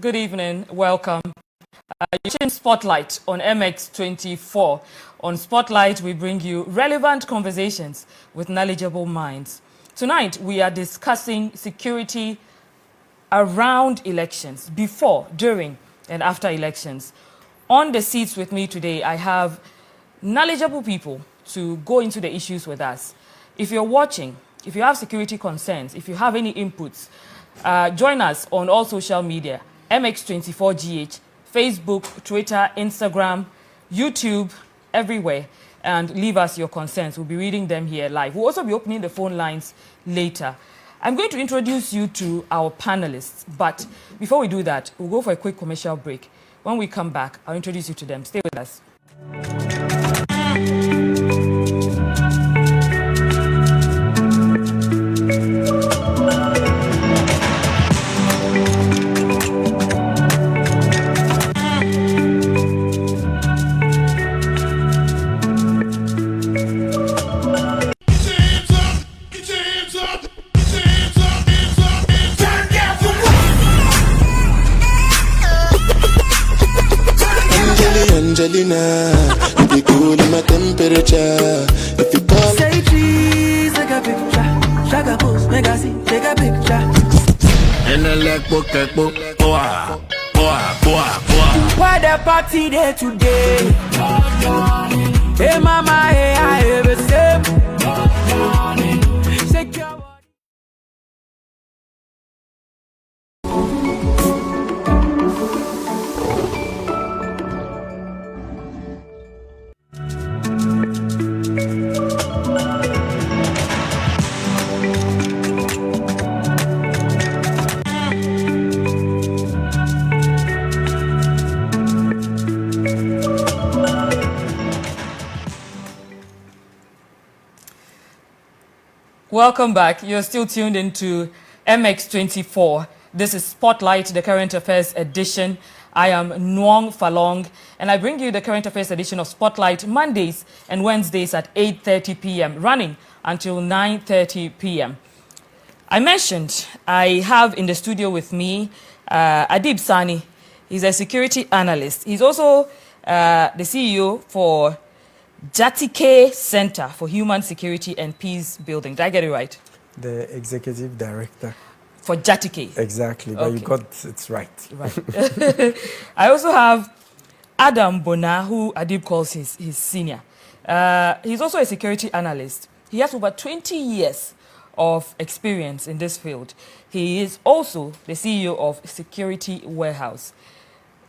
Good evening, welcome. You're in Spotlight on MX24. On Spotlight, we bring you relevant conversations with knowledgeable minds. Tonight, we are discussing security around elections, before, during, and after elections. On the seats with me today, I have knowledgeable people to go into the issues with us. If you're watching, if you have security concerns, if you have any inputs, join us on all social media, MX24GH, Facebook, Twitter, Instagram, YouTube, everywhere, and leave us your concerns. We'll be reading them here live. We'll also be opening the phone lines later. I'm going to introduce you to our panelists, but before we do that, we'll go for a quick commercial break. When we come back, I'll introduce you to them. Stay with us. Angelina, you be cool in my temperature. If you call, say cheese, take a picture. Shaka post, make a see, take a picture. and I like book, boa. Why the party there today? Hey mama, hey I have a sip. Shake your body. Welcome back. You're still tuned into MX24. This is Spotlight, the current affairs edition. I am Nwong Falong, and I bring you the current affairs edition of Spotlight Mondays and Wednesdays at 8:30 p.m., running until 9:30 p.m. I mentioned I have in the studio with me Adib Saani. He's a security analyst. He's also the CEO for Jatike Center for Human Security and Peace Building. Did I get it right? The executive director. For Jatike. Exactly, but Okay. you got it right. Right. I also have Adam Bonaa, who Adib calls his senior. He's also a security analyst. He has over 20 years of experience in this field. He is also the CEO of Security Warehouse.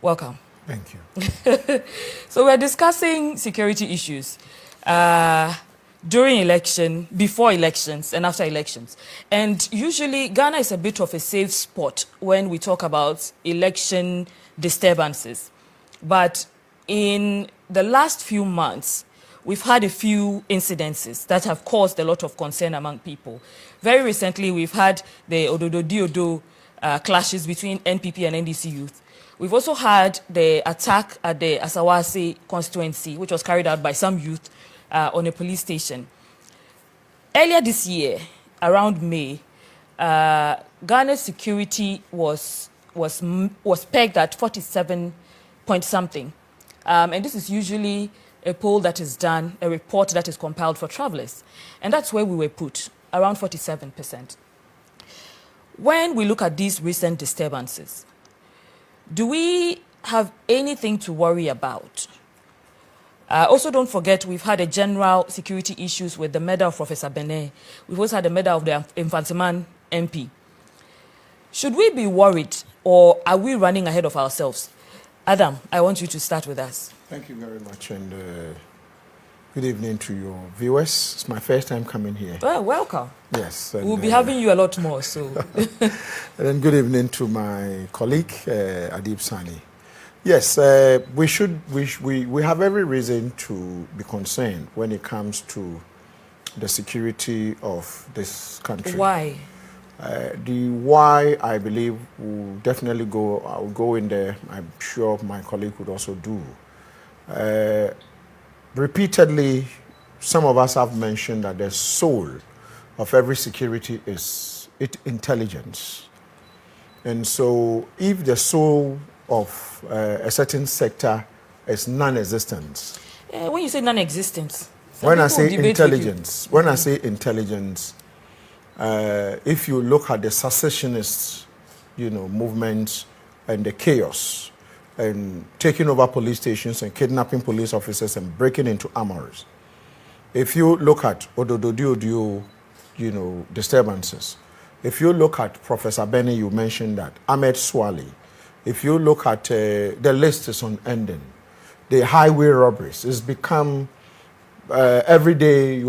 Welcome. Thank you. So we're discussing security issues during election, before elections, and after elections. And usually Ghana is a bit of a safe spot when we talk about election disturbances. But in the last few months, we've had a few incidences that have caused a lot of concern among people. Very recently, we've had the Ododo-Diodo clashes between NPP and NDC youth. We've also had the attack at the Asawase constituency, which was carried out by some youth on a police station. Earlier this year, around May, Ghana's security was pegged at 47 point something. And this is usually a poll that is done, a report that is compiled for travelers. And that's where we were put, around 47%. When we look at these recent disturbances, do we have anything to worry about? Also, don't forget, we've had a general security issues with the murder of Professor Benet. We've also had the murder of the Infantiman MP. Should we be worried, or are we running ahead of ourselves? Adam, I want you to start with us. Thank you very much, and good evening to your viewers. It's my first time coming here. Well, welcome. Yes. And, we'll be having you a lot more, so. And then good evening to my colleague, Adib Saani. Yes, we have every reason to be concerned when it comes to the security of this country. Why? The why, I believe, will definitely go. I'll go in there. I'm sure my colleague would also do. Repeatedly, some of us have mentioned that the soul of every security is intelligence. And so if the soul of a certain sector is non-existent. When you say non-existent, when I say intelligence, if you look at the secessionist, movements and the chaos and taking over police stations and kidnapping police officers and breaking into armories. If you look at Odododio, disturbances. If you look at Professor Benny, you mentioned that. Ahmed Swali. If you look at the list is unending. The highway robberies. It's become every day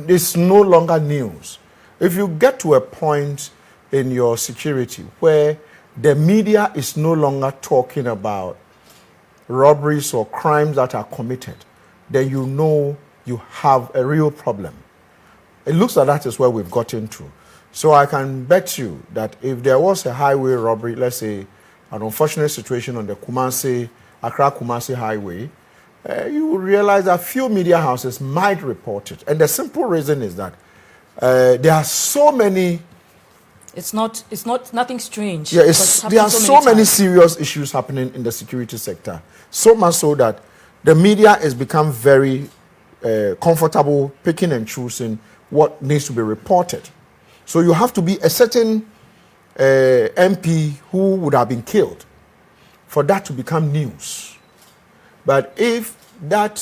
it's no longer news. If you get to a point in your security where the media is no longer talking about robberies or crimes that are committed, then you know you have a real problem. It looks like that is where we've gotten to. So I can bet you that if there was a highway robbery, let's say an unfortunate situation on the Accra-Kumasi highway, you will realize that few media houses might report it. And the simple reason is that there are so many. It's not nothing strange. Yeah, there are so many serious issues happening in the security sector. So much so that the media has become very comfortable picking and choosing what needs to be reported. So you have to be a certain MP who would have been killed for that to become news. But if that,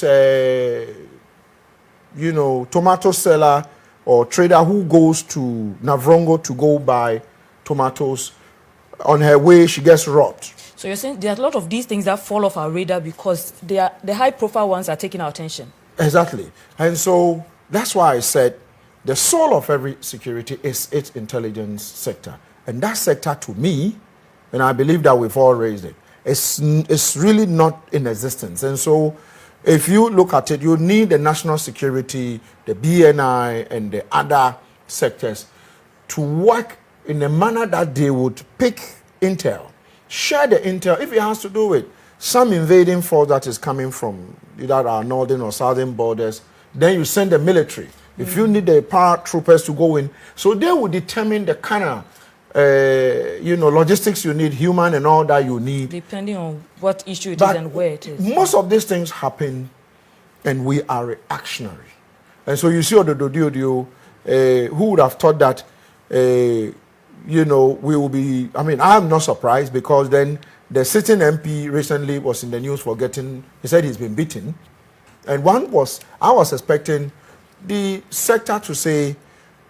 tomato seller or trader who goes to Navrongo to go buy tomatoes, on her way she gets robbed. So you're saying there are a lot of these things that fall off our radar because the high-profile ones are taking our attention. Exactly. And so that's why I said the soul of every security is its intelligence sector. And that sector, to me, and I believe that we've all raised it, it's really not in existence. And so if you look at it, you need the national security, the BNI, and the other sectors to work in a manner that they would pick intel, share the intel, if it has to do with some invading force that is coming from either our northern or southern borders, then you send the military. If you need the paratroopers to go in, so they will determine the kind of logistics you need, human and all that you need. Depending on what issue it is and where it is. Most of these things happen and we are reactionary. And so you see who would have thought that, we will be, I'm not surprised because then the sitting MP recently was in the news for he said he's been beaten. And I was expecting the sector to say,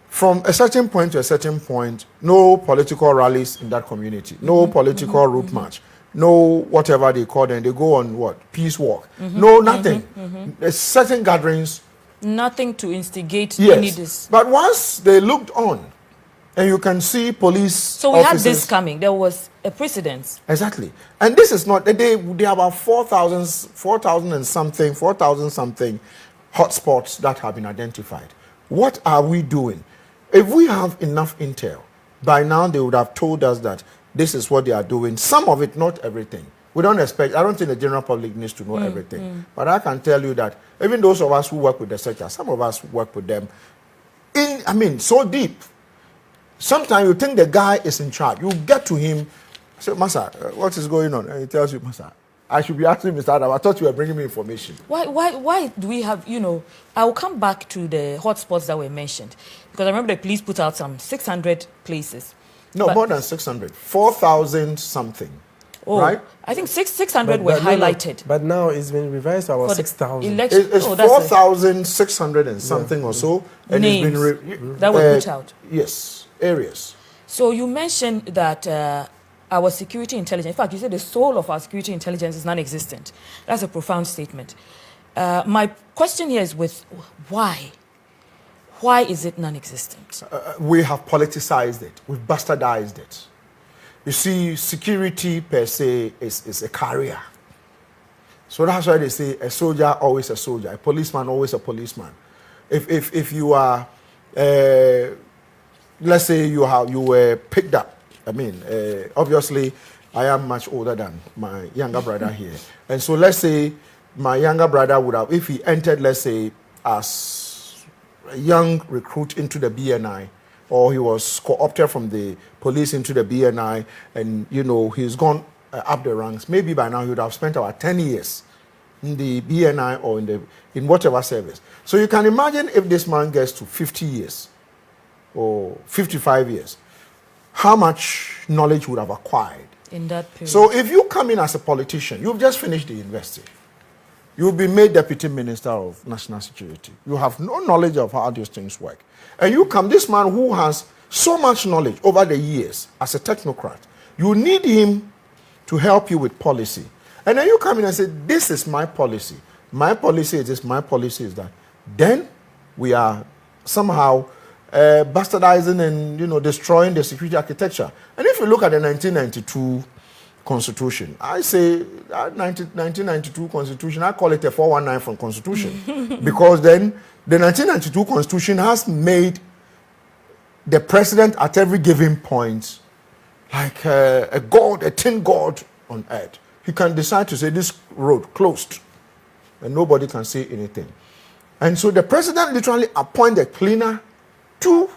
from a certain point to a certain point, no political rallies in that community, no political route march, no whatever they call them, they go on what? Peace walk. No, nothing. There's certain gatherings. Nothing to instigate any this. But once they looked on, and you can see police So we had this coming. There was a precedence. Exactly. And this is not, they have about 4,000 something hotspots that have been identified. What are we doing? If we have enough intel, by now they would have told us that this is what they are doing. Some of it, not everything. We don't expect, I don't think the general public needs to know everything. But I can tell you that even those of us who work with the sector, some of us work with them so deep. Sometimes you think the guy is in charge. You get to him, say, Masa, what is going on? And he tells you, Masa, I should be asking Mr. Adam. I thought you were bringing me information. Why do we have, I will come back to the hotspots that were mentioned. Because I remember the police put out some 600 places. No, more than 600. 4,000 something. Oh, right? I think 600 were no, highlighted. But now it's been revised to about For the 6,000. election. It's Oh, that's 4,600 and something or so. And Names it's been that were put out. Yes, areas. So you mentioned that our security intelligence, in fact, you said the soul of our security intelligence is non-existent. That's a profound statement. My question here is with why? Why is it non-existent? We have politicized it. We've bastardized it. You see, security per se is a career. So that's why they say a soldier always a soldier, a policeman always a policeman. If you are, let's say you were picked up. I mean, obviously, I am much older than my younger brother here, and so let's say my younger brother would have, if he entered, let's say, as a young recruit into the BNI, or he was co-opted from the police into the BNI, and he's gone up the ranks. Maybe by now he would have spent about 10 years in the BNI or in whatever service. So you can imagine if this man gets to 50 years or 55 years, how much knowledge would have acquired In that period. So if you come in as a politician, you've just finished the university. You'll be made Deputy Minister of National Security. You have no knowledge of how these things work. And you come, this man who has so much knowledge over the years as a technocrat, you need him to help you with policy. And then you come in and say, this is my policy. My policy is this, my policy is that. Then we are somehow bastardizing and destroying the security architecture. And if you look at the 1992 Constitution, I say 1992 Constitution, I call it a 419 from Constitution. Because then the 1992 Constitution has made the president at every given point like a god, a tin god on earth. He can decide to say this road closed and nobody can say anything. And so the president literally appoints the cleaner to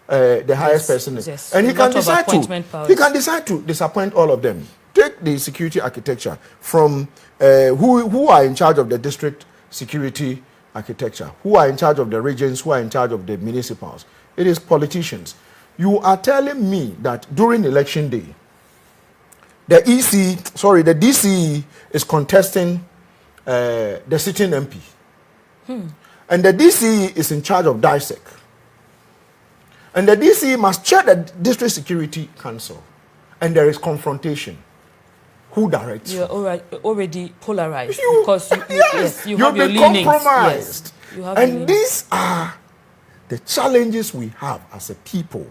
the highest person. Yes. And he can decide to disappoint all of them. Take the security architecture from who are in charge of the district security architecture, who are in charge of the regions, who are in charge of the municipals. It is politicians. You are telling me that during election day, the DCE is contesting the sitting MP. And the DCE is in charge of DISEC. And the DCE must chair the District Security Council. And there is confrontation. Who directs? You're already polarized because you you've have your been leanings. compromised. Yes, you have and your leanings. these are the challenges we have as a people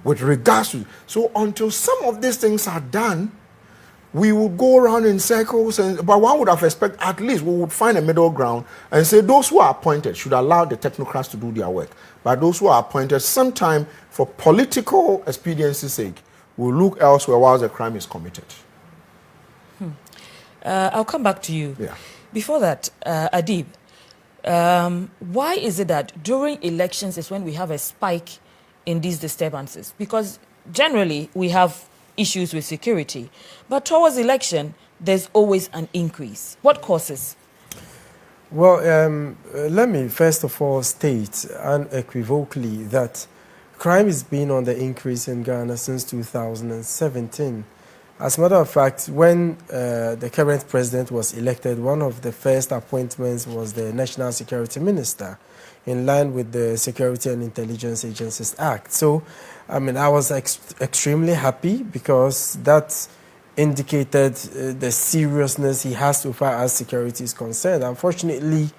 with regards to. So until some of these things are done, we would go around in circles, but one would have expected at least we would find a middle ground and say those who are appointed should allow the technocrats to do their work. But those who are appointed, sometime for political expediency's sake, will look elsewhere while the crime is committed. I'll come back to you. Yeah. Before that, Adib, why is it that during elections is when we have a spike in these disturbances? Because generally we have issues with security, but towards election, there's always an increase. What causes? Well, let me first of all state unequivocally that crime has been on the increase in Ghana since 2017. As a matter of fact, when the current president was elected, one of the first appointments was the National Security Minister, in line with the Security and Intelligence Agencies Act. So, I mean, I was extremely happy because that indicated the seriousness he has so far as security is concerned. Unfortunately,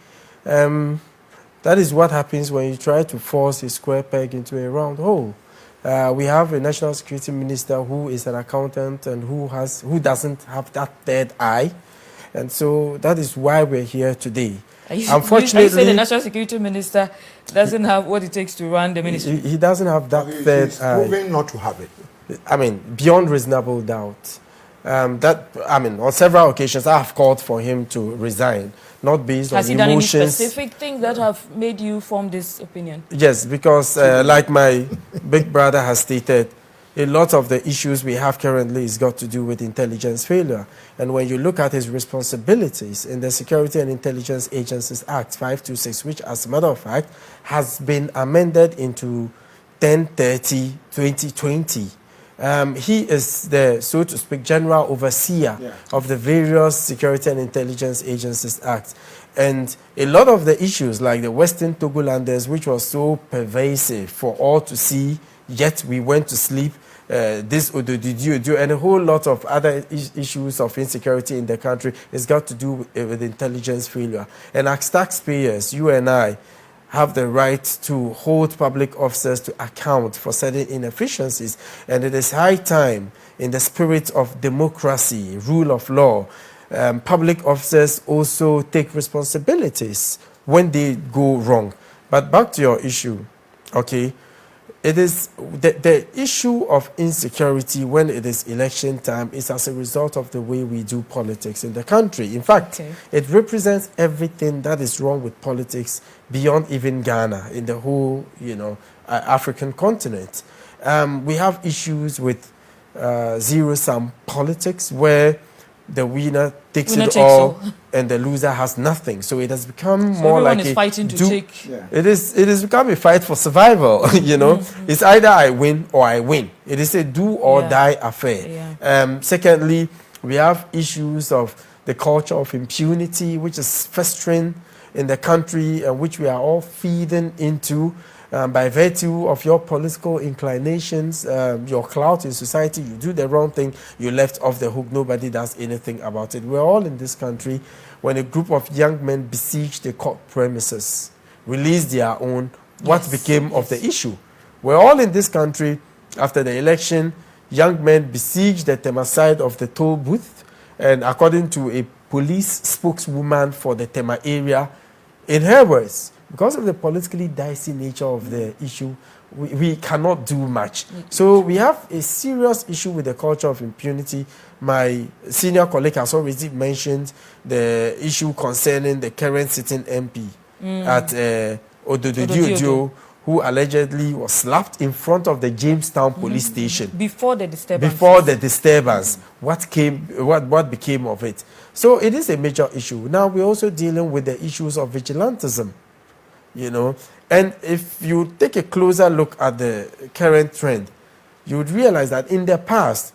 that is what happens when you try to force a square peg into a round hole. We have a national security minister who is an accountant and who doesn't have that third eye, and so that is why we're here today. Unfortunately, you say the national security minister doesn't have what it takes to run the ministry. He doesn't have that third eye. He's proving not to have it. I mean, beyond reasonable doubt. On several occasions, I have called for him to resign, not based on emotions. Has he done any specific things that have made you form this opinion? Yes, because like my big brother has stated, a lot of the issues we have currently is got to do with intelligence failure. And when you look at his responsibilities in the Security and Intelligence Agencies Act 526, which as a matter of fact has been amended into 1030-2020, He is the, so to speak, general overseer of the various Security and Intelligence Agencies Act. And a lot of the issues, like the Western Togolanders, which was so pervasive for all to see, yet we went to sleep, this Ododio, and a whole lot of other issues of insecurity in the country, has got to do with intelligence failure. And as taxpayers, you and I, have the right to hold public officers to account for certain inefficiencies. And it is high time, in the spirit of democracy, rule of law, public officers also take responsibilities when they go wrong. But back to your issue, okay? It is the issue of insecurity when it is election time is as a result of the way we do politics in the country. In fact, it represents everything that is wrong with politics beyond even Ghana, in the whole, African continent. We have issues with zero-sum politics where the winner takes it all and the loser has nothing. So it has become more like is fighting to take. It is become a fight for survival. It's either I win or I win. It is a do or die affair. Secondly, we have issues of the culture of impunity, which is festering in the country and which we are all feeding into. By virtue of your political inclinations, your clout in society, you do the wrong thing, you're left off the hook. Nobody does anything about it. We're all in this country when a group of young men besieged the court premises, released their own. What became of the issue? We're all in this country after the election. Young men besieged the Tema side of the toll booth, and according to a police spokeswoman for the Tema area, in her words, because of the politically dicey nature of the issue, we cannot do much. So we have a serious issue with the culture of impunity. My senior colleague has already mentioned the issue concerning the current sitting MP at Ododio, who allegedly was slapped in front of the Jamestown police station. Before the disturbance. Before the disturbance. What became of it? So it is a major issue. Now we're also dealing with the issues of vigilantism. And if you take a closer look at the current trend, you would realize that in the past,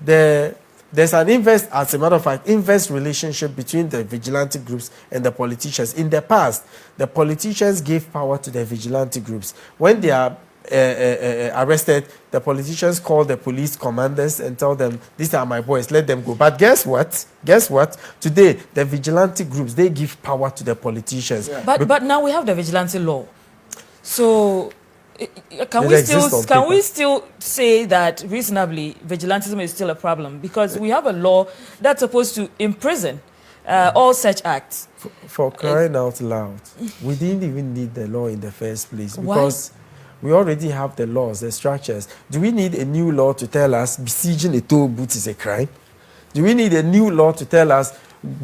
there's an as a matter of fact, inverse relationship between the vigilante groups and the politicians. In the past, the politicians gave power to the vigilante groups. When they are arrested, the politicians call the police commanders and tell them, these are my boys, let them go. But guess what? Today, the vigilante groups, they give power to the politicians. But now we have the vigilante law. So can we still say that reasonably vigilantism is still a problem? Because we have a law that's supposed to imprison all such acts. For crying out loud, we didn't even need the law in the first place. Because we already have the laws, the structures. Do we need a new law to tell us besieging a toll booth is a crime? Do we need a new law to tell us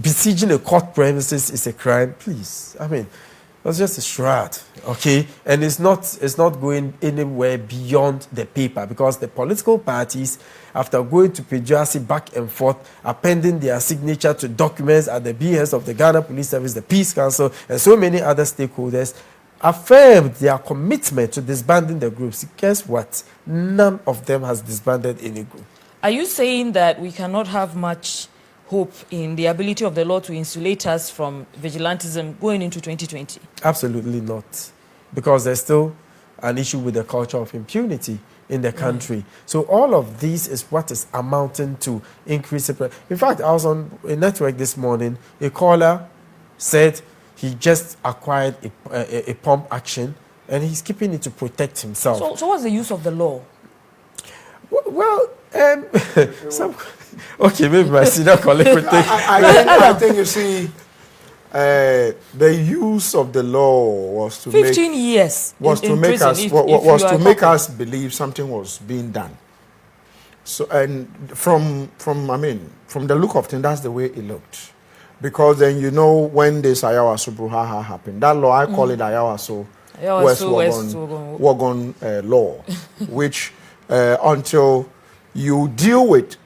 besieging a court premises is a crime? Please, that's just a shroud, okay? And it's not going anywhere beyond the paper, because the political parties, after going to Pejuasi back and forth, appending their signature to documents at the behest of the Ghana Police Service, the Peace Council, and so many other stakeholders, affirmed their commitment to disbanding the groups. Guess what? None of them has disbanded any group. Are you saying that we cannot have much hope in the ability of the law to insulate us from vigilantism going into 2020? Absolutely not. Because there's still an issue with the culture of impunity in the country. So all of this is what is amounting to increase. In fact, I was on a network this morning. A caller said he just acquired a pump action and he's keeping it to protect himself. So what's the use of the law? Well, okay, maybe my senior colleague would take. I think you see, the use of the law was to 15 years to make us believe something was being done. So, and from the look of things, that's the way it looked. Because then when this Ayawaso Bruhaha happened, that law, I call it Ayawaso West Wagon law, which until you deal with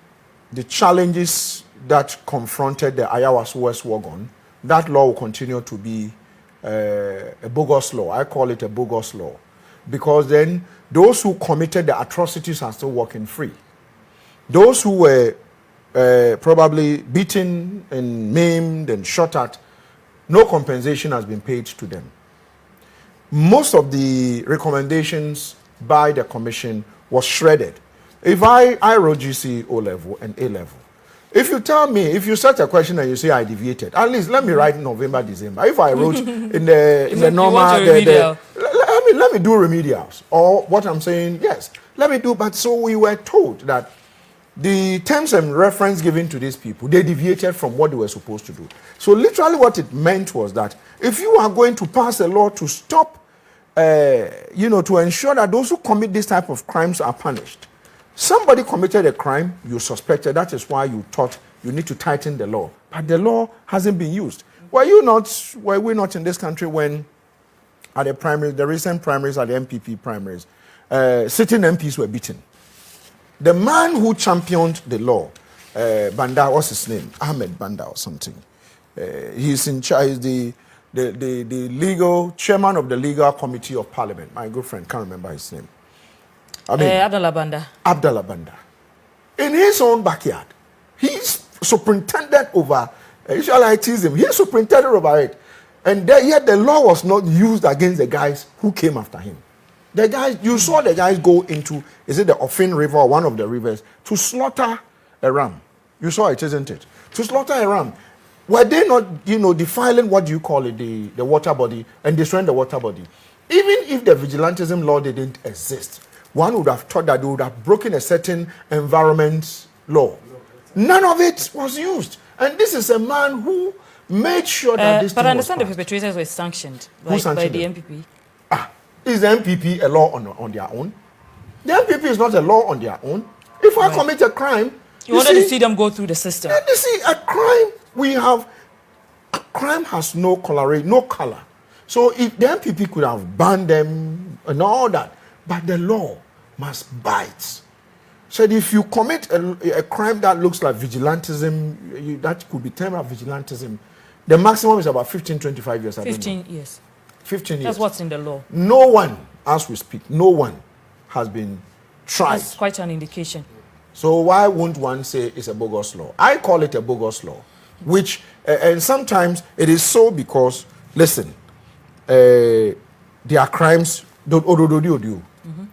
the challenges that confronted the Ayawaso West Wagon, that law will continue to be a bogus law. I call it a bogus law. Because then those who committed the atrocities are still walking free. Those who were probably beaten and maimed and shot at, no compensation has been paid to them. Most of the recommendations by the commission was shredded. If I wrote GC O level and A level, if you tell me, if you search a question and you say I deviated, at least let me write November, December. If I wrote in the normal, let me do remedials. Or what I'm saying, yes, let me do. But so we were told that the terms and reference given to these people, they deviated from what they were supposed to do. So literally what it meant was that if you are going to pass a law to stop, to ensure that those who commit this type of crimes are punished, somebody committed a crime, you suspected, that is why you thought you need to tighten the law. But the law hasn't been used. Were we not in this country when at the primaries, the recent primaries, at the MPP primaries, sitting MPs were beaten? The man who championed the law, Banda, what's his name? Ahmed Banda or something. He's in charge, the legal chairman of the legal committee of parliament. My good friend, can't remember his name. Abdallah Banda. Abdallah Banda. In his own backyard, he's superintendent over, usually I tease him, he's superintendent over it. And yet the law was not used against the guys who came after him. The guys, you saw the guys go into, is it the Offin River or one of the rivers, to slaughter a ram. You saw it, isn't it? To slaughter a ram. Were they not, defiling, what do you call it, the water body, and destroying the water body? Even if the vigilantism law didn't exist, one would have thought that they would have broken a certain environment law. None of it was used. And this is a man who made sure that this thing was But I understand the passed. perpetrators were sanctioned, Who sanctioned by the them? MPP. Is the MPP a law on their own? The MPP is not a law on their own. If I commit a crime, You wanted to see them go through the system. You see, a crime has no color. So if the MPP could have banned them and all that, but the law must bite. So if you commit a crime that looks like vigilantism, that could be termed as vigilantism, the maximum is about 15, 25 years. 15 years. 15 years. That's what's in the law. No one, as we speak, no one has been tried. That's quite an indication. So why won't one say it's a bogus law? I call it a bogus law, which, and sometimes it is so because, listen, there are crimes,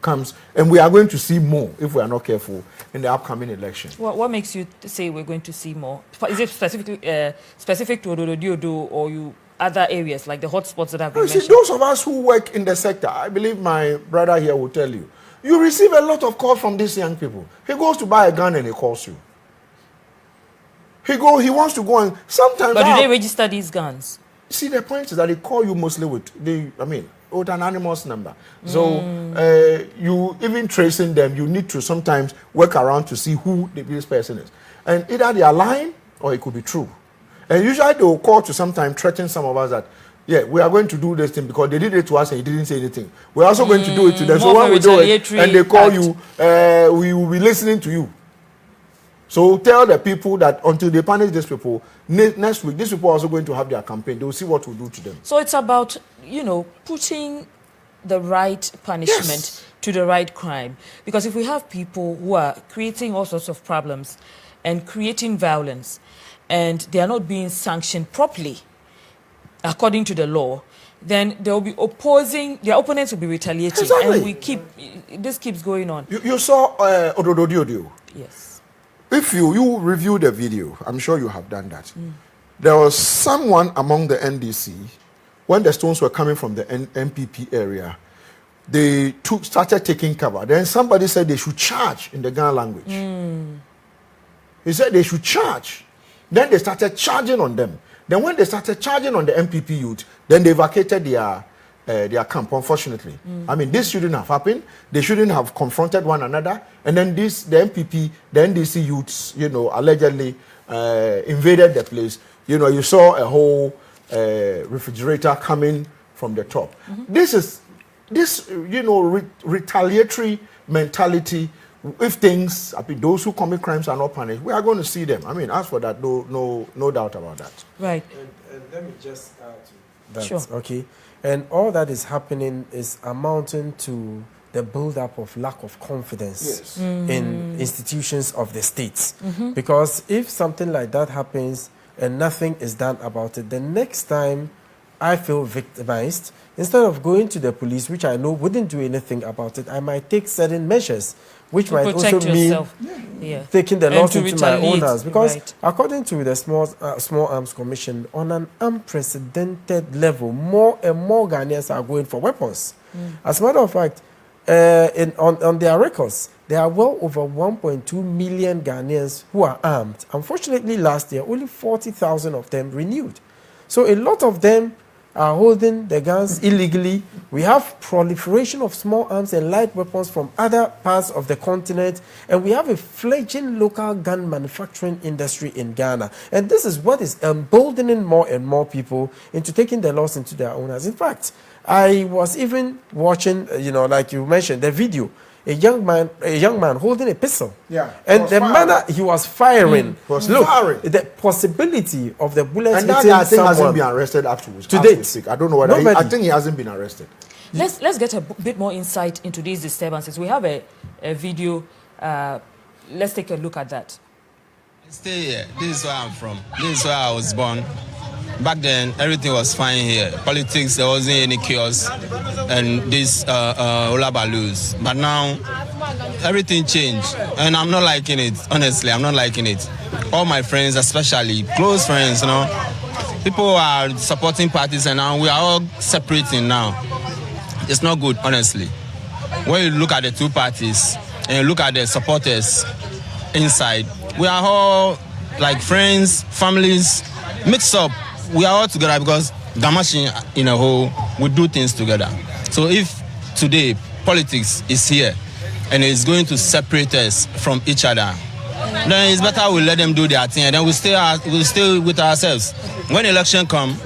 comes, and we are going to see more if we are not careful in the upcoming election. What makes you say we're going to see more? Is it specific to Odododiodo or other areas like the hotspots that have been mentioned? See, those of us who work in the sector, I believe my brother here will tell you, you receive a lot of calls from these young people. He goes to buy a gun and he calls you. He wants to go and sometimes. But do they register these guns? See, the point is that they call you mostly with with an anonymous number. So you even tracing them, you need to sometimes work around to see who this person is. And either they are lying or it could be true. And usually they will call to sometimes threaten some of us that, yeah, we are going to do this thing because they did it to us and he didn't say anything. We're also going to do it to them. So when we do it and they call you, we will be listening to you. So tell the people that until they punish these people, next week, these people are also going to have their campaign. They will see what we do to them. So it's about, putting the right punishment to the right crime. Because if we have people who are creating all sorts of problems and creating violence, and they are not being sanctioned properly, according to the law, then they will be opposing, their opponents will be retaliating. Exactly. And this keeps going on. You saw Odododiodio. Yes. If you review the video, I'm sure you have done that. There was someone among the NDC, when the stones were coming from the MPP area, they started taking cover. Then somebody said they should charge in the Ghana language. He said they should charge. Then they started charging on them. Then when they started charging on the MPP youth, then they vacated their camp, unfortunately. I mean, this shouldn't have happened. They shouldn't have confronted one another. And then the MPP, the NDC youths, allegedly invaded the place. You saw a whole refrigerator coming from the top. This retaliatory mentality. If those who commit crimes are not punished, we are going to see them. I mean, as for that, no doubt about that. Right. And let me just add to that. Sure. Okay. And all that is happening is amounting to the build-up of lack of confidence in institutions of the states. Because if something like that happens and nothing is done about it, the next time I feel victimized, instead of going to the police, which I know wouldn't do anything about it, I might take certain measures, which to might also yourself. mean taking the laws into my own hands. Because according to the Small Arms Commission, on an unprecedented level, more and more Ghanaians are going for weapons. As a matter of fact, on their records, there are well over 1.2 million Ghanaians who are armed. Unfortunately, last year, only 40,000 of them renewed. So a lot of them are holding the guns illegally. We have proliferation of small arms and light weapons from other parts of the continent, and we have a fledgling local gun manufacturing industry in Ghana. And this is what is emboldening more and more people into taking the laws into their own hands. In fact, I was even watching, like you mentioned, the video. A young man holding a pistol. Yeah. And the manner he was firing. Firing. The possibility of the bullets and that hitting guy, I think, someone hasn't been arrested afterwards. to date. I don't know whether I think he hasn't been arrested. Let's get a bit more insight into these disturbances. We have a video. Let's take a look at that. Stay here. This is where I'm from. This is where I was born. Back then, everything was fine here. Politics, there wasn't any chaos and these hula balloons. But now, everything changed. And I'm not liking it. Honestly, I'm not liking it. All my friends, especially close friends, people are supporting parties and now we are all separating now. It's not good, honestly. When you look at the two parties and you look at the supporters inside, we are all like friends, families, mixed up. We are all together because Gamashi in a whole, we do things together. So if today politics is here and it's going to separate us from each other, then it's better we let them do their thing and then we'll stay with ourselves. When election come,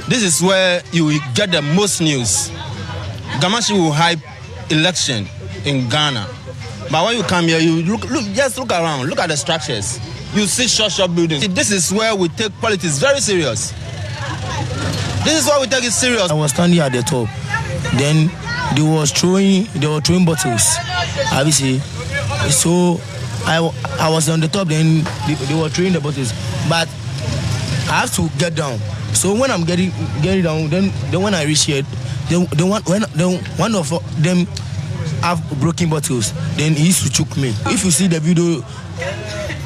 this is where you will get the most news. Gamashi will hype election in Ghana. But when you come here, you just look around, look at the structures. You see short buildings. This is where we take politics very serious. This is why we take it serious. I was standing at the top. Then they were throwing bottles. Obviously. So I was on the top, then they were throwing the bottles. But I have to get down. So when I'm getting down, then when I reach here, one of them have broken bottles. Then he used to choke me. If you see the video,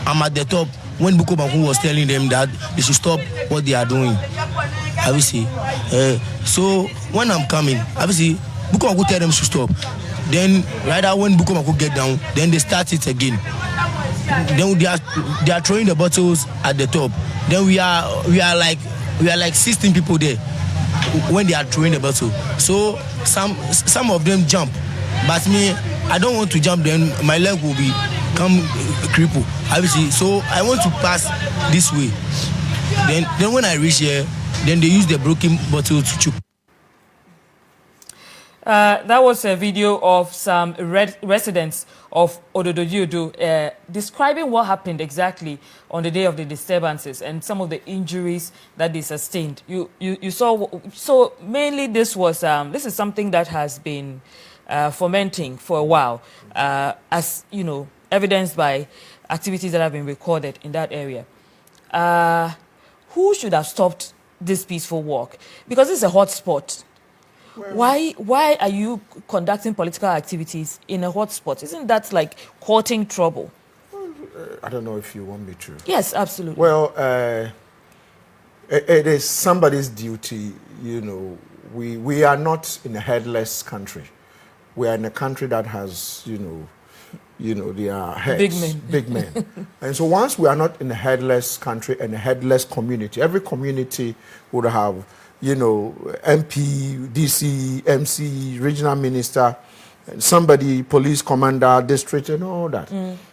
I'm at the top when Buko Banku was telling them that they should stop what they are doing. Obviously. So when I'm coming, obviously, Buko Banku tell them to stop. Then right out when Buko Banku get down, then they start it again. Then they are throwing the bottles at the top. Then we are like 16 people there when they are throwing the bottle. So some of them jump, but me, I don't want to jump. Then my leg will become crippled. Obviously, so I want to pass this way. Then when I reach here, then they use the broken bottle to choke. That was a video of some residents of Ododo describing what happened exactly on the day of the disturbances and some of the injuries that they sustained. You saw, so mainly this is something that has been fomenting for a while, as you know, evidenced by activities that have been recorded in that area. Who should have stopped this peaceful walk? Because it's a hot spot. Why are you conducting political activities in a hot spot? Isn't that like courting trouble? I don't know if you want me to. Yes, absolutely. Well, it is somebody's duty, We are not in a headless country. We are in a country that has, they are heads. Big men. And so once we are not in a headless country and a headless community, every community would have, MP, DC, MC, regional minister, somebody, police commander, district, and all that.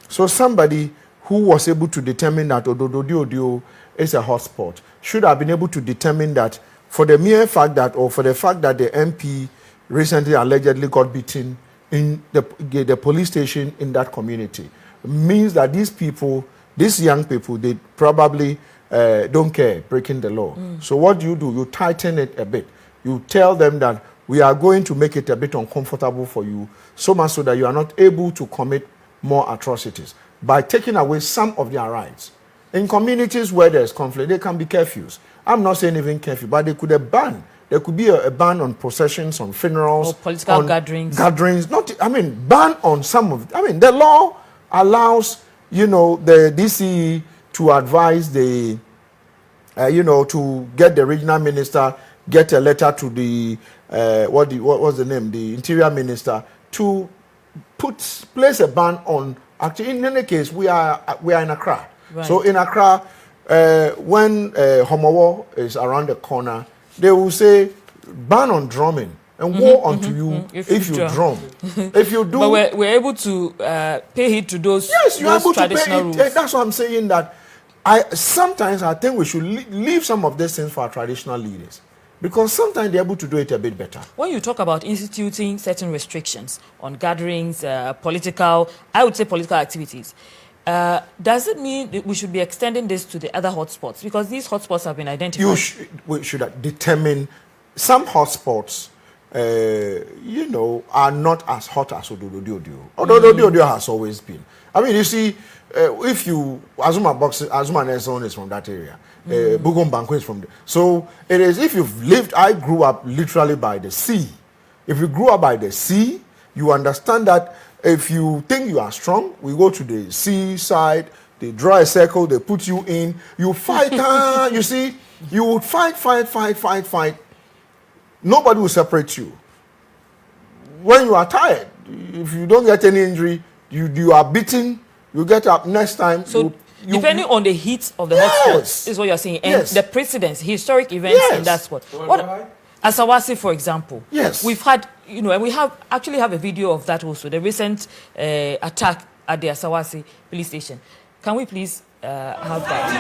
So somebody who was able to determine that Ododo is a hotspot should have been able to determine that for the mere fact that, or for the fact that the MP recently allegedly got beaten in the police station in that community, means that these young people, they probably don't care breaking the law. So what do? You tighten it a bit. You tell them that we are going to make it a bit uncomfortable for you, so much so that you are not able to commit more atrocities by taking away some of their rights. In communities where there's conflict, there can be curfews. I'm not saying even curfew, but they could have ban. There could be a ban on processions, on funerals, or political gatherings. Ban on some of. The law allows, the DCE to advise the, to get the regional minister, get a letter to the what was the name, the interior minister, to place a ban on. Actually, in any case, we are in Accra. Right. So in Accra, when Homowo is around the corner, they will say ban on drumming and woe unto you if you drum. If you do, but we're able to pay heed to those. Yes, you're able to pay rules. That's what I'm saying. That sometimes I think we should leave some of these things for our traditional leaders, because sometimes they're able to do it a bit better. When you talk about instituting certain restrictions on gatherings, political activities, does it mean that we should be extending this to the other hotspots? Because these hotspots have been identified. We should determine some hotspots, are not as hot as Ododo. Ododo has always been. You see, if you, Azuma Nelson is from that area, Bugum Banko is from there. So it is, if you've lived, I grew up literally by the sea. If you grew up by the sea, you understand that if you think you are strong, we go to the seaside, they draw a circle, they put you in, you fight, you see, you would fight. Nobody will separate you. When you are tired, if you don't get any injury, you are beaten, you get up next time. So depending on the heat of the hotspots, is what you're saying, and the precedents, historic events in that spot. What Asawasi, for example, we've had, and we actually have a video of that also, the recent attack at the Asawasi police station. Can we please have that?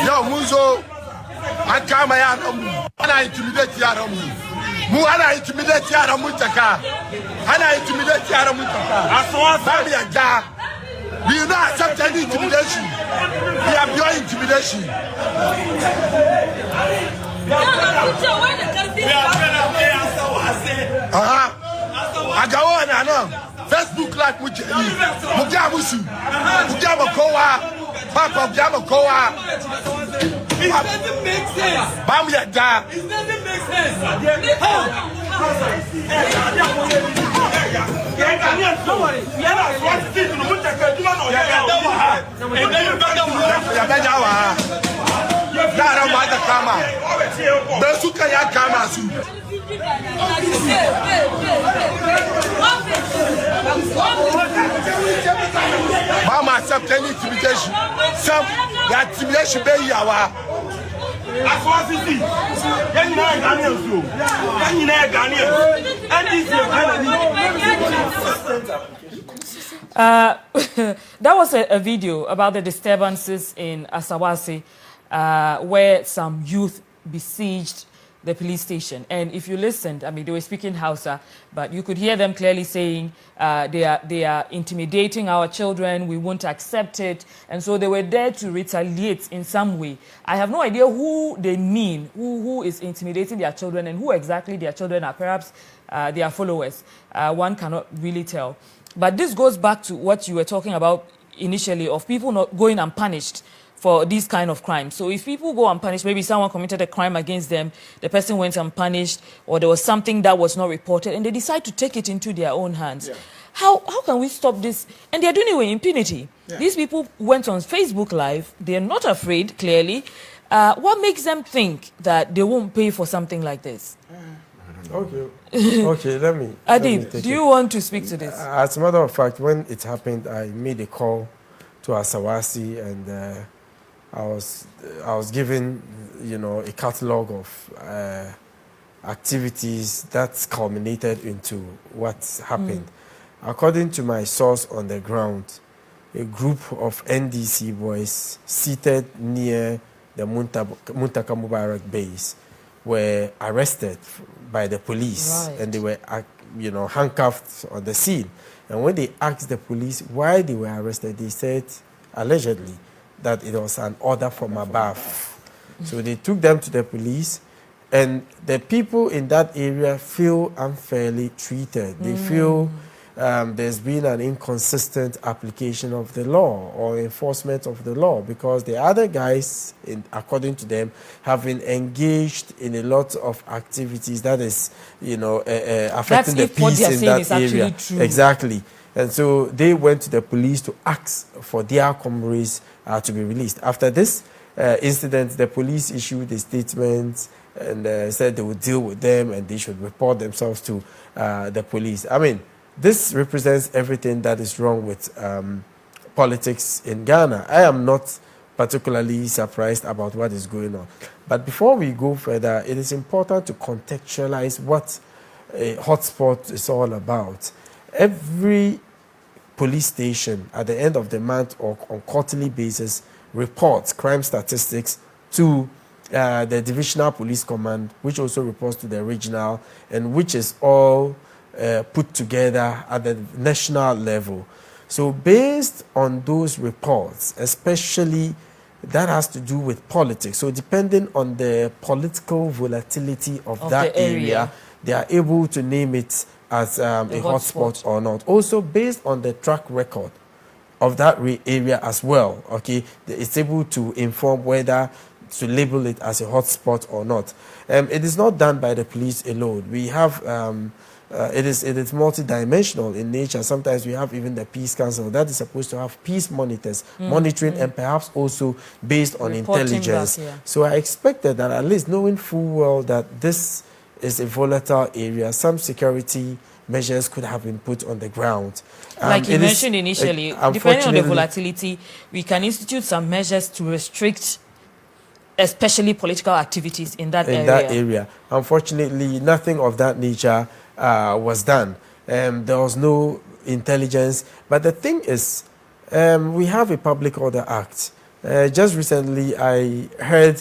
Yo, Muzo, I come I intimidate Yaramu. Muana intimidate Yaramutaka. Ana intimidate Yaramutaka. I saw Fabiaga. We do not accept any intimidation. We have your intimidation. I know. Facebook like Mujamusu. Mujamokoa. Papa Mujamokoa. It doesn't make sense. It doesn't make sense. Mama accept any intimidation. Some that intimidation be yawa. That was a video about the disturbances in Asawasi, where some youth besieged the police station. And if you listened, they were speaking Hausa, but you could hear them clearly saying they are intimidating our children, we won't accept it. And so they were there to retaliate in some way. I have no idea who they mean, who is intimidating their children and who exactly their children are. Perhaps their followers. One cannot really tell. But this goes back to what you were talking about initially, of people not going unpunished for these kind of crimes. So if people go unpunished, maybe someone committed a crime against them, the person went unpunished, or there was something that was not reported, and they decide to take it into their own hands. Yeah. How can we stop this? And they're doing it with impunity. Yeah. These people went on Facebook Live. They're not afraid, clearly. What makes them think that they won't pay for something like this? Okay, let me. Adib, do you want to speak to this? As a matter of fact, when it happened, I made a call to Asawasi, and I was given, a catalog of activities that culminated into what happened. According to my source on the ground, a group of NDC boys seated near the Muntaka Mubarak base were arrested by the police, and they were, handcuffed on the scene. And when they asked the police why they were arrested, they said, allegedly, that it was an order from above. So they took them to the police, and the people in that area feel unfairly treated. They feel there's been an inconsistent application of the law or enforcement of the law, because the other guys, according to them, have been engaged in a lot of activities that is, affecting the peace in that area. Exactly. And so they went to the police to ask for their comrades to be released. After this incident, the police issued a statement and said they would deal with them and they should report themselves to the police. I mean, this represents everything that is wrong with politics in Ghana. I am not particularly surprised about what is going on. But before we go further, it is important to contextualize what a hotspot is all about. Every police station at the end of the month or on quarterly basis reports crime statistics to the Divisional Police Command, which also reports to the regional, and which is all put together at the national level. So based on those reports, especially that has to do with politics, so depending on the political volatility of that area, they are able to name it as a hotspot or not. Also based on the track record of that area as well, okay, it's able to inform whether to label it as a hotspot or not. It is not done by the police alone. We have it is multidimensional in nature. Sometimes we have even the Peace Council that is supposed to have peace monitors, monitoring, and perhaps also based on intelligence. Back, So I expected that, at least knowing full well that this is a volatile area, some security measures could have been put on the ground. Like you mentioned initially, depending on the volatility, we can institute some measures to restrict especially political activities in that area. Unfortunately, nothing of that nature was done. There was no intelligence. But the thing is, we have a Public Order Act. Just recently, I heard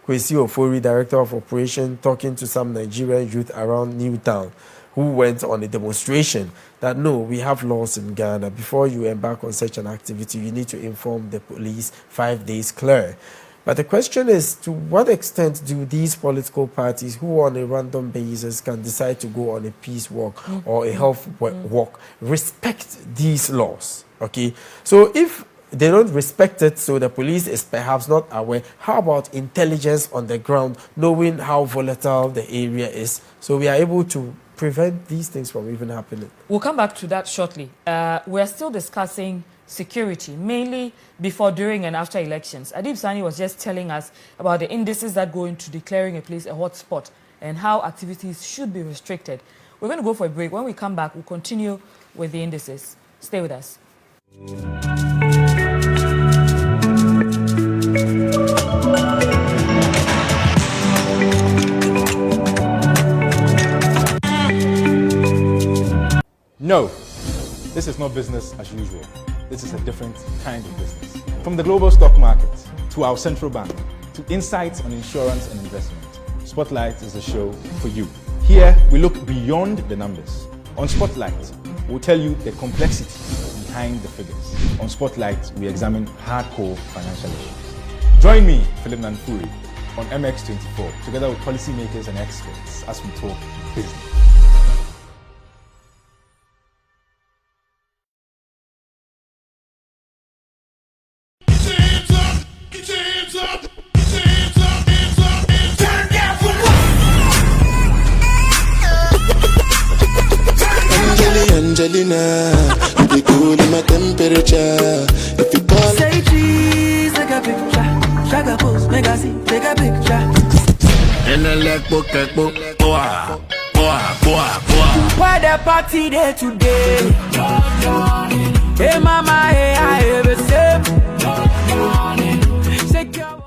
Kwesi Ofori, Director of Operation, talking to some Nigerian youth around Newtown who went on a demonstration that, no, we have laws in Ghana. Before you embark on such an activity, you need to inform the police 5 days clear. But the question is, to what extent do these political parties who on a random basis can decide to go on a peace walk or a health walk respect these laws? Okay, so if they don't respect it, so the police is perhaps not aware, how about intelligence on the ground, knowing how volatile the area is, so we are able to prevent these things from even happening? We'll come back to that shortly. We're still discussing security, mainly before, during, and after elections. Adib Saani was just telling us about the indices that go into declaring a place a hotspot and how activities should be restricted. We're going to go for a break. When we come back, we'll continue with the indices. Stay with us. No, this is not business as usual. This is a different kind of business. From the global stock market, to our central bank, to insights on insurance and investment, Spotlight is a show for you. Here, we look beyond the numbers. On Spotlight, we'll tell you the complexity behind the figures. On Spotlight, we examine hardcore financial issues. Join me, Philip Nanfuri, on MX24, together with policymakers and experts as we talk business. Angelina, you be cool in my temperature. If you call, say cheese, take a picture. Shaka pose, make a see, take a picture. In the leg book, boa, boa, boa, boa. Why the party there today? Hey mama, hey I have a sip. Shake your body.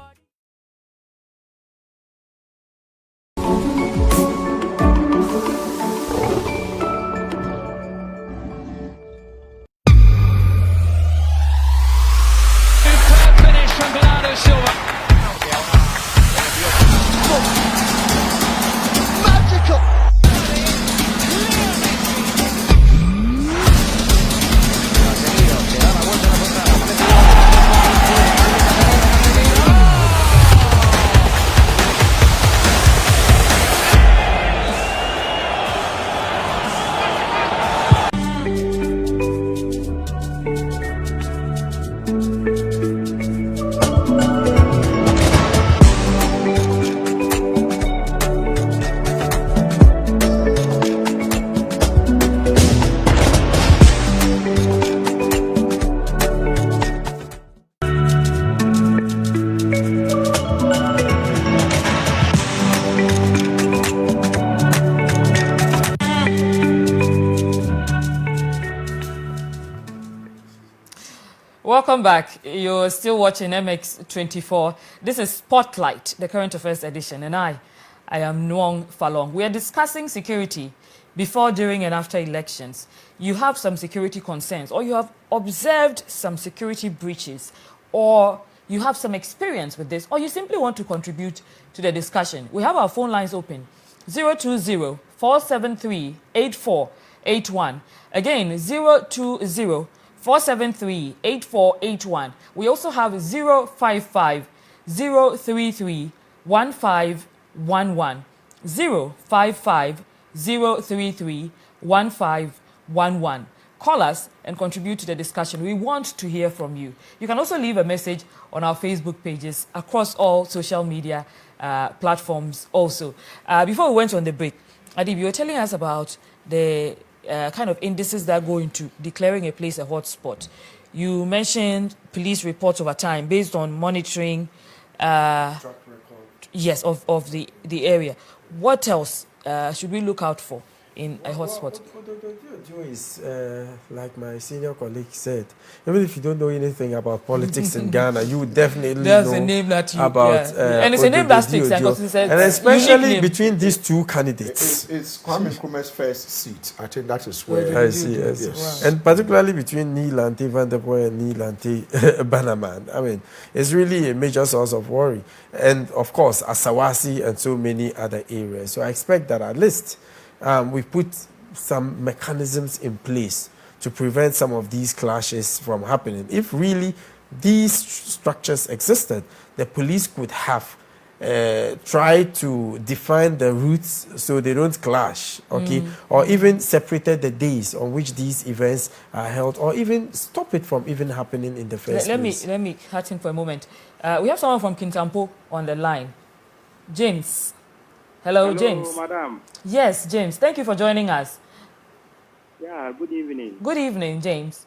Welcome back. You're still watching MX24. This is Spotlight, the current affairs edition, and I am Nwong Falong. We are discussing security before, during, and after elections. You have some security concerns, or you have observed some security breaches, or you have some experience with this, or you simply want to contribute to the discussion. We have our phone lines open. 020-473-8481. Again, 020-473-8481. We also have 055-033-1511. 055-033-1511. Call us and contribute to the discussion. We want to hear from you. You can also leave a message on our Facebook pages across all social media platforms also. Before we went on the break, Adib, you were telling us about the kind of indices that go into declaring a place a hotspot. You mentioned police reports over time based on monitoring track record. Yes, of the area. What else should we look out for in a hotspot? Joe is, like my senior colleague said, even if you don't know anything about politics in Ghana, you would definitely know a name that you, about and it's a name that sticks, and especially between these two candidates. It's Kwame Nkrumah's first seat. I think that is where I see. Yes. Wow. And particularly between Neelante Van der Boy and Neelante Bannerman. I mean, it's really a major source of worry. And of course, Asawasi and so many other areas. So I expect that at least we put some mechanisms in place to prevent some of these clashes from happening. If really these structures existed, the police could have tried to define the routes so they don't clash, okay? Or even separated the days on which these events are held, or even stop it from even happening in the first place. Let me cut in for a moment. We have someone from Kintampo on the line. James. Hello, James. Madam. Yes, James. Thank you for joining us. Yeah, good evening. Good evening, James.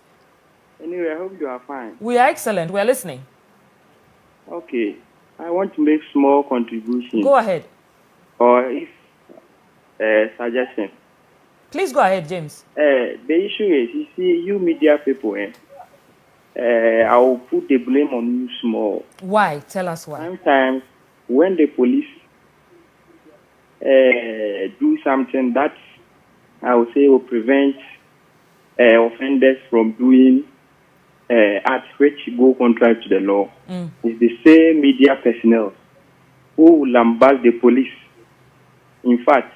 Anyway, I hope you are fine. We are excellent. We are listening. Okay. I want to make small contribution. Go ahead. Or if suggestion. Please go ahead, James. The issue is, you see, you media people, I will put the blame on you small. Why? Tell us why. Sometimes when the police do something that I would say will prevent offenders from doing acts which go contrary to the law. It's the same media personnel who will lambast the police. In fact,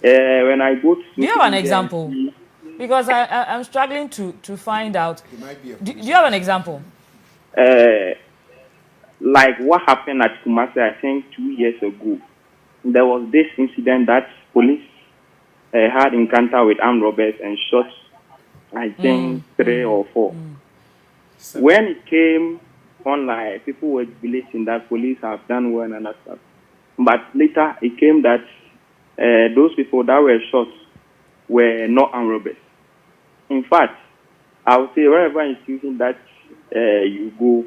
when I go to... Do you have an example? Because I'm struggling to find out. Do you have an example? Like what happened at Kumasi, I think 2 years ago. There was this incident that police had encounter with armed robbers and shot, I think, 3 or 4. When it came online, people were believing that police have done well and that stuff. But later, it came that those people that were shot were not armed robbers. In fact, I would say wherever institution that you go,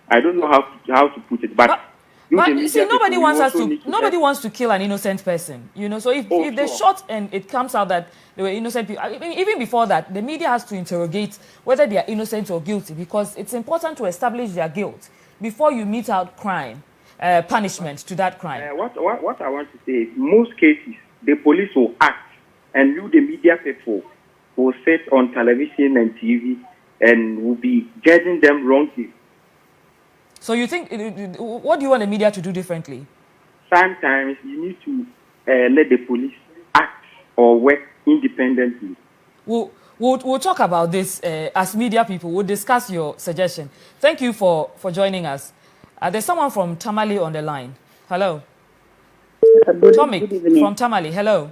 I don't know how to put it, but you see, nobody wants to kill an innocent person, you know. So if they shot and it comes out that they were innocent people, I mean, even before that, the media has to interrogate whether they are innocent or guilty, because it's important to establish their guilt before you mete out crime, punishment to that crime. What I want to say is, most cases, the police will act, and you, the media people, will sit on television and TV and will be judging them wrongly. So you think, what do you want the media to do differently? Sometimes you need to let the police act or work independently. We'll talk about this as media people. We'll discuss your suggestion. Thank you for joining us. There's someone from Tamale on the line. Hello. Tommy from Tamale. Hello.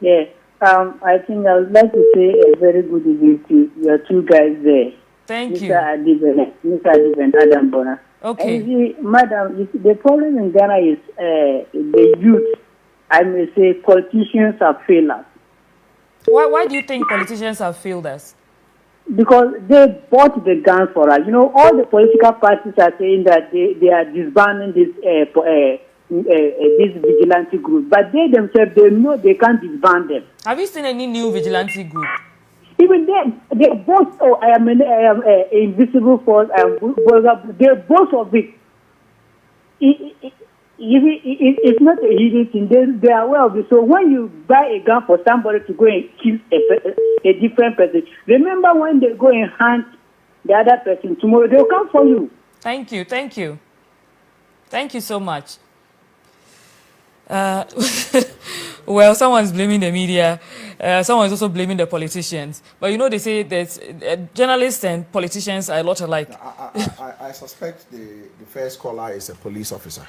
Yeah. I think I would like to say a very good evening to your two guys there. Thank you. Mr. Adib and Adam Bonaa. Okay. And you see, madam, you see, the problem in Ghana is the youth. I may say politicians have failed us. Why do you think politicians have failed us? Because they bought the guns for us. You know, all the political parties are saying that they are disbanding this vigilante group. But they themselves, they know they can't disband them. Have you seen any new vigilante group? Even them, they boast, oh, I am an invisible force, they boast of it. It's not a hidden thing. They are aware of it. So when you buy a gun for somebody to go and kill a different person, remember when they go and hunt the other person, tomorrow they'll come for you. Thank you. Thank you so much. Well, someone's blaming the media. Someone's also blaming the politicians. But you know, they say that journalists and politicians are a lot alike. I suspect the first caller is a police officer.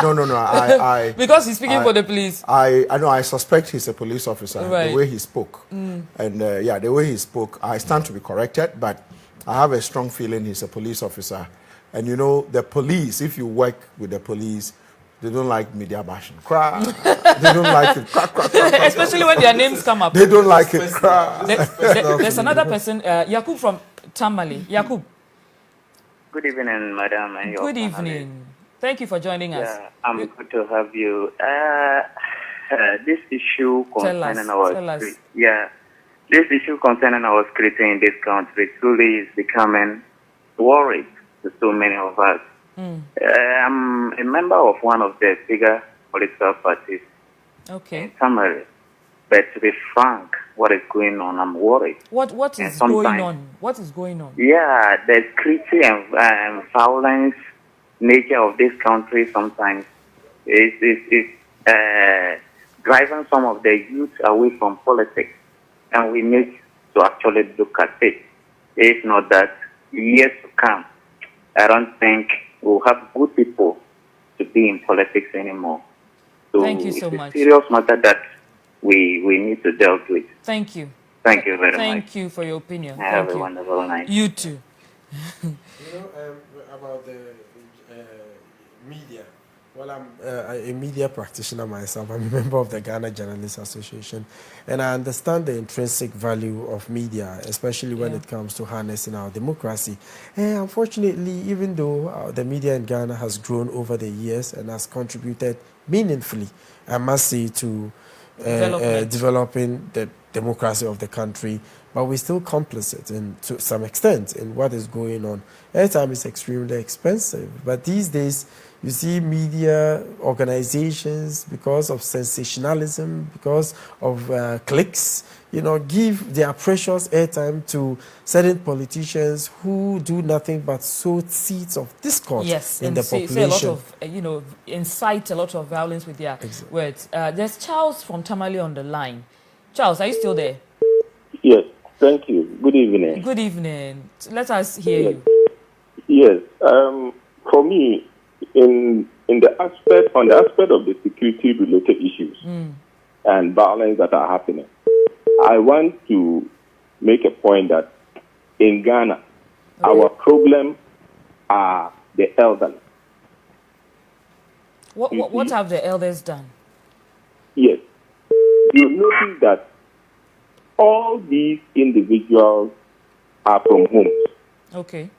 No. Because he's speaking for the police. I know. I suspect he's a police officer. Right. The way he spoke, and the way he spoke, I stand to be corrected. But I have a strong feeling he's a police officer. And you know, the police. If you work with the police, they don't like media bashing. Cry. They don't like it. Cry. Especially when their names come up. They don't like it. Cry. There's another person, Yakub from Tamale. Yakub. Good evening, madam. And your Good evening. Thank you for joining us. Yeah, I'm good to have you. This issue concerning this issue concerning our security in this country truly is becoming worried to so many of us. I'm a member of one of the bigger political parties in Tamale. But to be frank, what is going on, I'm worried. What is going on? What is going on? Yeah, the security and violence nature of this country sometimes is driving some of the youth away from politics. And we need to actually look at it. If not that, years to come, I don't think we'll have good people to be in politics anymore. So thank you so much. It's a serious matter that we need to deal with. Thank you. Thank you very much. Thank you for your opinion. Have a wonderful night. You too. You know, about the media. Well, I'm a media practitioner myself. I'm a member of the Ghana Journalists Association, and I understand the intrinsic value of media, especially when it comes to harnessing our democracy. And unfortunately, even though the media in Ghana has grown over the years and has contributed meaningfully, I must say, to developing the democracy of the country, but we're still complicit to some extent in what is going on. Airtime is extremely expensive, but these days you see media organizations, because of sensationalism, because of clicks, give their precious airtime to certain politicians who do nothing but sow seeds of discord in the population. Say a lot of, incite a lot of violence with their words. There's Charles from Tamale on the line. Charles, are you still there? Yes, thank you. Good evening. Good evening. Let us hear you. Yes, for me, on the aspect of the security related issues and violence that are happening, I want to make a point that in Ghana, our problem are the elderly. What have the elders done? Yes. You notice that all these individuals are from homes. Okay.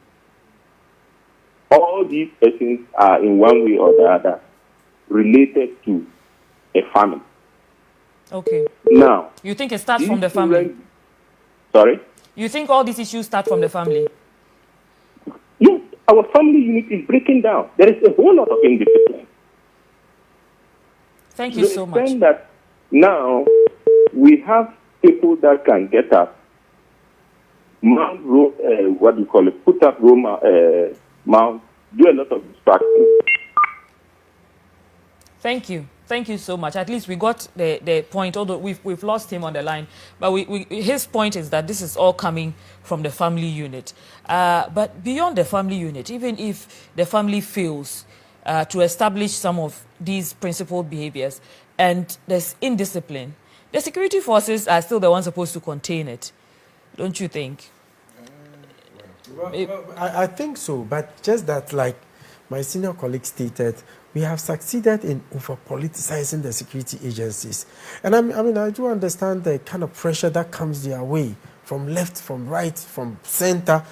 All these persons are in one way or the other related to a family. Okay. Now, you think it starts from the family? Sorry? You think all these issues start from the family? Yes, our family unit is breaking down. There is a whole lot of indiscipline. Thank you so much. That now we have people that can get up, put up mount, do a lot of distraction. Thank you. Thank you so much. At least we got the point, although we've lost him on the line. But his point is that this is all coming from the family unit. But beyond the family unit, even if the family fails to establish some of these principled behaviors and there's indiscipline, the security forces are still the ones supposed to contain it. Don't you think? I think so, but just that, like my senior colleague stated, we have succeeded in over-politicizing the security agencies. And I do understand the kind of pressure that comes their way from left, from right, from center.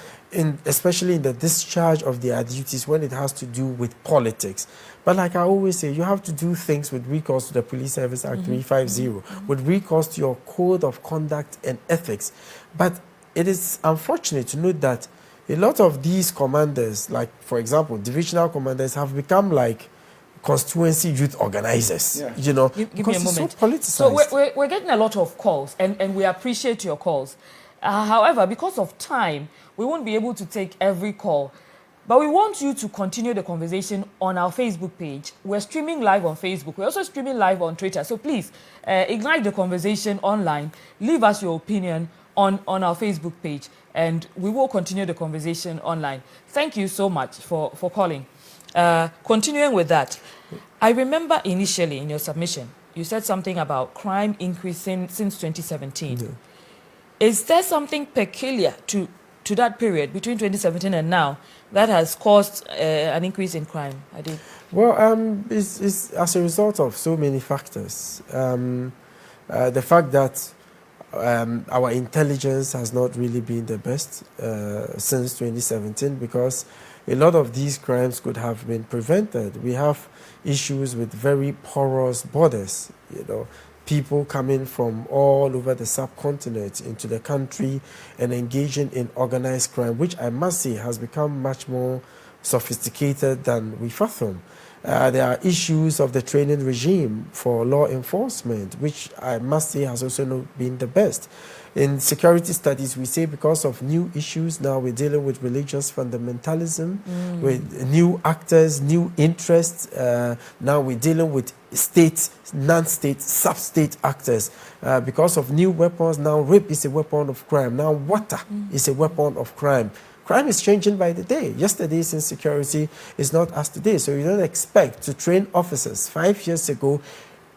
especially in the discharge of their duties when it has to do with politics. But like I always say, you have to do things with recourse to the Police Service Act 350, with recourse to your code of conduct and ethics. But it is unfortunate to note that a lot of these commanders, like, for example, divisional commanders, have become like constituency youth organizers. Yeah. You know, give because me a moment. it's so politicized. So we're getting a lot of calls, and we appreciate your calls. However, because of time, we won't be able to take every call. But we want you to continue the conversation on our Facebook page. We're streaming live on Facebook. We're also streaming live on Twitter. So please, ignite the conversation online. Leave us your opinion on our Facebook page, and we will continue the conversation online. Thank you so much for calling. Continuing with that, I remember initially in your submission, you said something about crime increasing since 2017. Yeah. Is there something peculiar to that period between 2017 and now that has caused an increase in crime? Well, it's as a result of so many factors. The fact that our intelligence has not really been the best since 2017, because a lot of these crimes could have been prevented. We have issues with very porous borders, you know, people coming from all over the subcontinent into the country and engaging in organized crime, which I must say has become much more sophisticated than we fathomed. There are issues of the training regime for law enforcement, which I must say has also not been the best. In security studies, we say because of new issues, now we're dealing with religious fundamentalism, with new actors, new interests. Now we're dealing with state, non-state, sub-state actors. Because of new weapons, now rape is a weapon of crime. Now water is a weapon of crime. Crime is changing by the day. Yesterday's insecurity is not as today. So you don't expect to train officers 5 years ago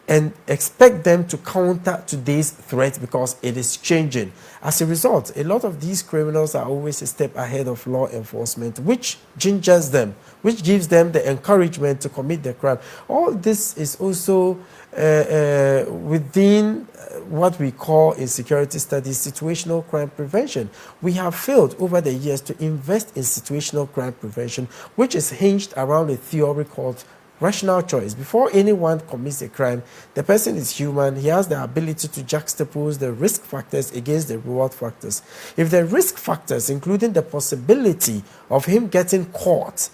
and expect them to counter today's threat, because it is changing. As a result, a lot of these criminals are always a step ahead of law enforcement, which gingers them, which gives them the encouragement to commit the crime. All this is also within what we call in security studies situational crime prevention. We have failed over the years to invest in situational crime prevention, which is hinged around a theory called rational choice. Before anyone commits a crime, the person is human. He has the ability to juxtapose the risk factors against the reward factors. If the risk factors, including the possibility of him getting caught,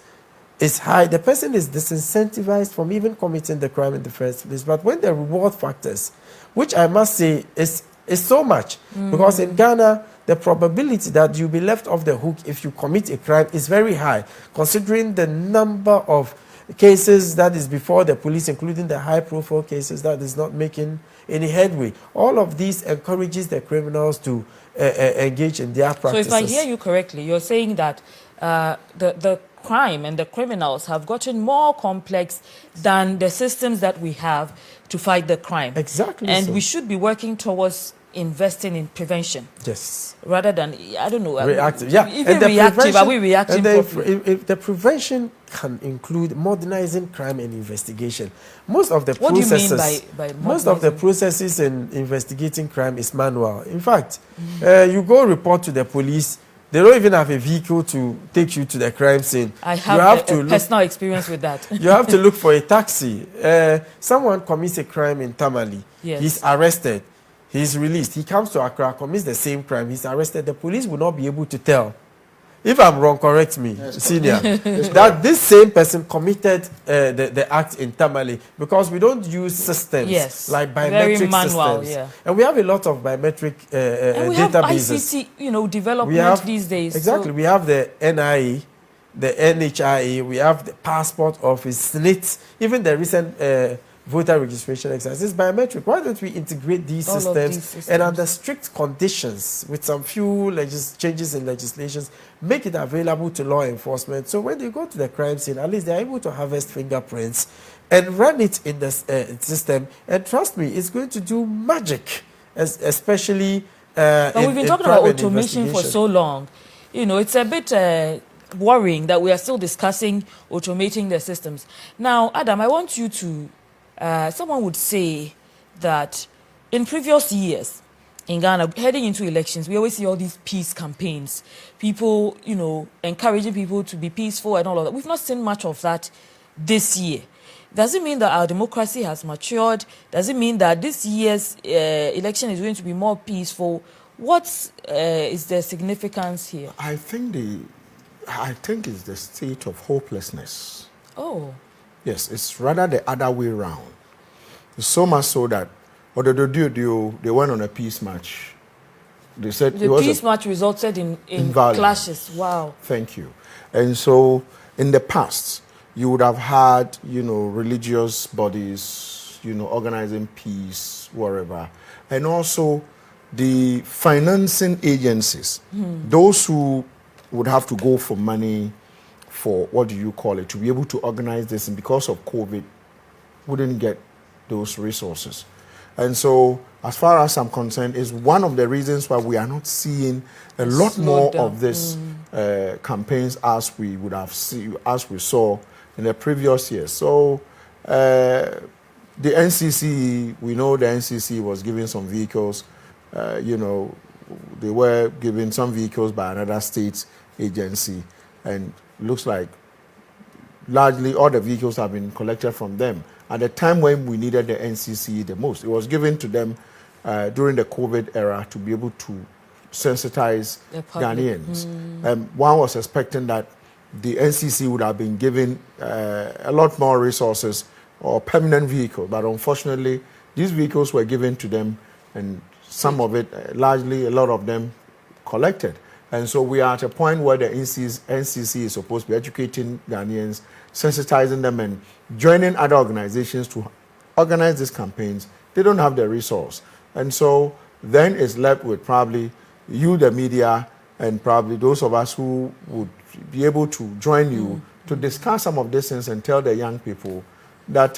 is high, the person is disincentivized from even committing the crime in the first place. But when the reward factors, which I must say is so much, because in Ghana, the probability that you'll be left off the hook if you commit a crime is very high, considering the number of cases that is before the police, including the high-profile cases that is not making any headway. All of these encourages the criminals to engage in their practices. So if I hear you correctly, you're saying that the crime and the criminals have gotten more complex than the systems that we have to fight the crime. Exactly. And we should be working towards investing in prevention. Yes. Rather than, I don't know. Reactive. Yeah. Even reactive, are we reacting properly? If the prevention can include modernizing crime and investigation. Most of the what processes, do you mean by most of the processes in investigating crime is manual. In fact, you go report to the police, they don't even have a vehicle to take you to the crime scene. I have a personal experience with that. You have to look for a taxi. Someone commits a crime in Tamale. Yes. He's arrested. He's released. He comes to Accra, commits the same crime. He's arrested. The police will not be able to tell. If I'm wrong, correct me, senior. That this same person committed the act in Tamale, because we don't use systems like biometric systems. Yeah. And we have a lot of biometric and we databases. have ICT, development these days. Exactly. So we have the NIA, the NHIA, we have the passport office, SNIT, even the recent voter registration exercise is biometric. Why don't we integrate these systems and under strict conditions with some few changes in legislations, make it available to law enforcement, so when they go to the crime scene, at least they're able to harvest fingerprints and run it in the system. And trust me, it's going to do magic, especially but we've been talking about automation for so long. It's a bit worrying that we are still discussing automating the systems. Now, Adam, I want you to someone would say that in previous years, in Ghana, heading into elections, we always see all these peace campaigns. People, encouraging people to be peaceful and all of that. We've not seen much of that this year. Does it mean that our democracy has matured? Does it mean that this year's election is going to be more peaceful? What is the significance here? I think it's the state of hopelessness. Oh. Yes, it's rather the other way around. So much so that they went on a peace march. They said the peace march resulted in clashes. Wow. Thank you. And so in the past, you would have had, religious bodies, organizing peace, wherever. And also the financing agencies, those who would have to go for money for, to be able to organize this. And because of COVID, wouldn't get those resources. And so, as far as I'm concerned, is one of the reasons why we are not seeing a lot more of these campaigns as we would have as we saw in the previous years. So, the NCC, we know the NCC was giving some vehicles. They were given some vehicles by another state agency, and looks like largely all the vehicles have been collected from them. At the time when we needed the NCC the most, it was given to them during the COVID era to be able to sensitize Ghanaians. One was expecting that the NCC would have been given a lot more resources or permanent vehicles, but unfortunately, these vehicles were given to them, and some of it, largely a lot of them, collected. And so we are at a point where the NCC is supposed to be educating Ghanaians, sensitizing them, and joining other organizations to organize these campaigns. They don't have the resource. And so then it's left with probably you, the media, and probably those of us who would be able to join you to discuss some of these things and tell the young people that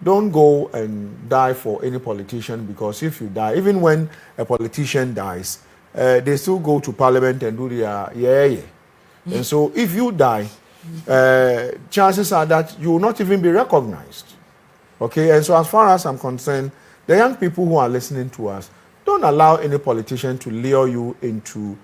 don't go and die for any politician, because if you die, even when a politician dies, they still go to parliament and do their And so if you die, chances are that you will not even be recognized. Okay, and so as far as I'm concerned, the young people who are listening to us, don't allow any politician to lure you into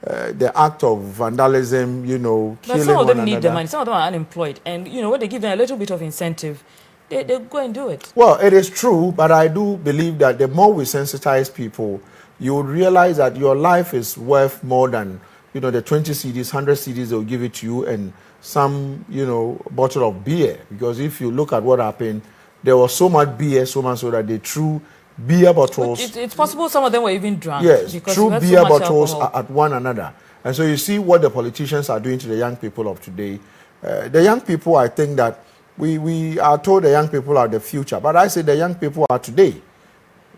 the act of vandalism, killing but some of them one need another. the money. Some of them are unemployed. And, when they give them a little bit of incentive, they go and do it. Well, it is true, but I do believe that the more we sensitize people, you would realize that your life is worth more than, the 20 CDs, 100 CDs they'll give it to you, and some, bottle of beer. Because if you look at what happened, there was so much beer, so much so that they threw beer bottles. It's possible some of them were even drunk. Yes, because threw we had so beer much bottles alcohol. at one another. And so you see what the politicians are doing to the young people of today. The young people, I think that we are told the young people are the future. But I say the young people are today.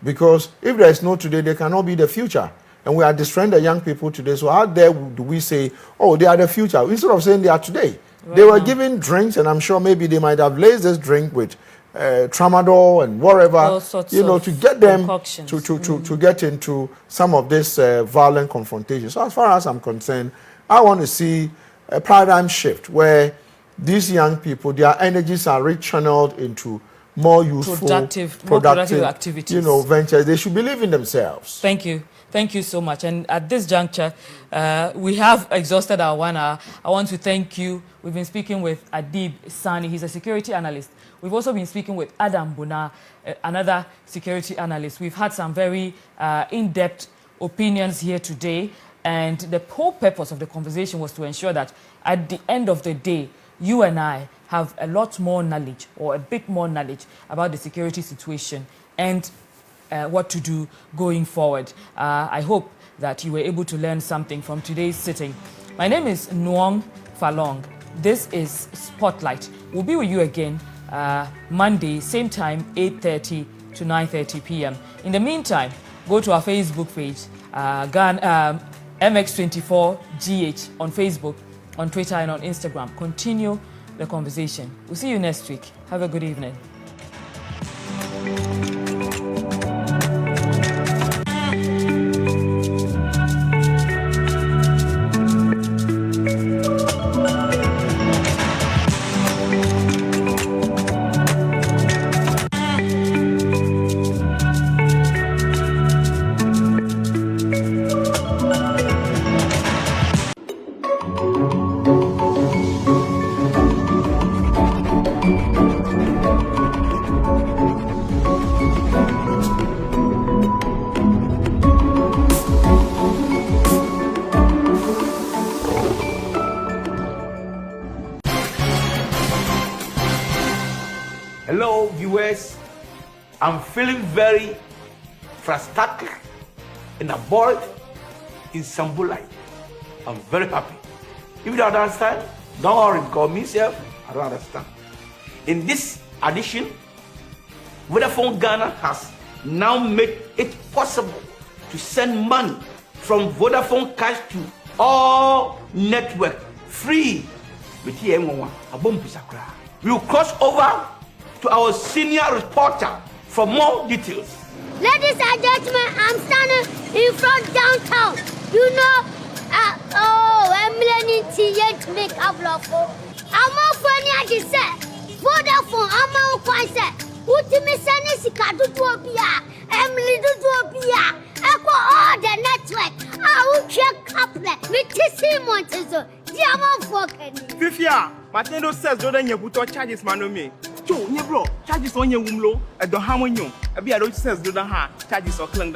Because if there is no today, they cannot be the future. And we are destroying the young people today. So how dare do we say, oh, they are the future, instead of saying they are today? Right, they were given drinks, and I'm sure maybe they might have laced this drink with tramadol and whatever, to get them to get into some of this violent confrontation. So as far as I'm concerned, I want to see a paradigm shift where these young people, their energies are rechanneled into more useful, productive activities, ventures. They should believe in themselves. Thank you. Thank you so much. And at this juncture, we have exhausted our 1 hour. I want to thank you. We've been speaking with Adib Saani. He's a security analyst. We've also been speaking with Bonaa, another security analyst. We've had some very in-depth opinions here today. And the whole purpose of the conversation was to ensure that at the end of the day, you and I have a lot more knowledge, or a bit more knowledge, about the security situation and what to do going forward. I hope that you were able to learn something from today's sitting. My name is Nuong Falong. This is Spotlight. We'll be with you again Monday, same time, 8:30 to 9:30 p.m. In the meantime, go to our Facebook page, MX24 GH on Facebook, on Twitter, and on Instagram. Continue the conversation. We'll see you next week. Have a good evening. Hello, viewers. I'm feeling very frustrated and bored in Sambulai. I'm very happy. If you don't understand, don't worry, because myself, I don't understand. In this addition, Vodafone Ghana has now made it possible to send money from Vodafone Cash to all network free. We'll cross over to our senior reporter for more details. Ladies and gentlemen, I'm standing in front downtown. You know, I'm learning to make a vlog. I'm not funny as you said. Vodafone, I'm not quite said. Ultimate Senesika do Topia, Emily do Topia, Echo all the network. I will check up there with TC Montezo. Diamond Falcon. Fifia, Matendo says, don't you put charges, Manome. Two, you bro, charges on your wumlo, a dohamon, a beer says, do not have charges or clang.